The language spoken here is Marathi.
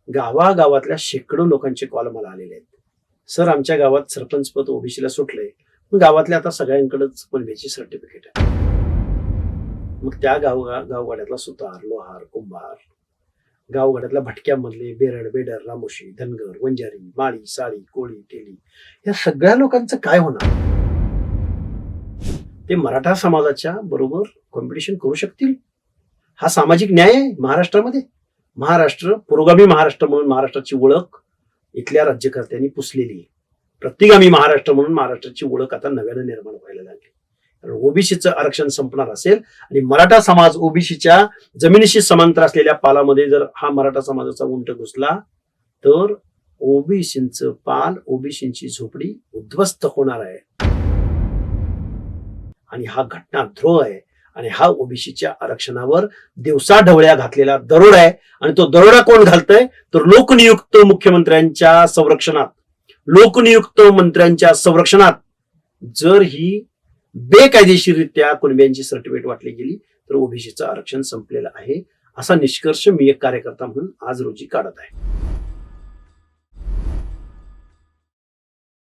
गावागावातल्या शेकडो लोकांचे कॉल मला आलेले आहेत. सर, आमच्या गावात सरपंच पद ओबीसीला सुटलंय, मग गावातल्या आता सगळ्यांकडेच कुणबीची सर्टिफिकेट आहे. मग त्या गावगाड्यातला सुतार, लोहार, कुंभार, गावगाड्यातल्या भटक्यामधले बेरड, बेडर, रामोशी, धनगर, वंजारी, माळी, साळी, कोळी, तेली या सगळ्या लोकांचं काय होणार? ते मराठा समाजाच्या बरोबर कॉम्पिटिशन करू शकतील? हा सामाजिक न्याय आहे महाराष्ट्रामध्ये? महाराष्ट्र पुरोगामी महाराष्ट्र म्हणून महाराष्ट्राची ओळख इथल्या राज्यकर्त्यांनी पुसलेली आहे. प्रतिगामी महाराष्ट्र म्हणून महाराष्ट्राची ओळख आता नव्यानं निर्माण व्हायला लागली. कारण ओबीसीचं आरक्षण संपणार असेल आणि मराठा समाज ओबीसीच्या जमिनीशी समांतर असलेल्या पालामध्ये जर हा मराठा समाजाचा उंट घुसला तर ओबीसींचं पाल, ओबीसींची झोपडी उद्ध्वस्त होणार आहे. आणि हा घटनाद्रोह आहे आणि हा ओबीसीच्या आरक्षणावर दिवसाढवळ्या घातलेला दरोडा आहे. आणि तो दरोडा कोण घालतय? तर लोकनियुक्त मुख्यमंत्र्यांच्या संरक्षणात, लोकनियुक्त मंत्र्यांच्या संरक्षणात जर ही बेकायदेशीररित्या कुणब्यांची सर्टिफिकेट वाटली गेली तर ओबीसीचं आरक्षण संपलेलं आहे, असा निष्कर्ष मी एक कार्यकर्ता म्हणून आज रोजी काढत आहे.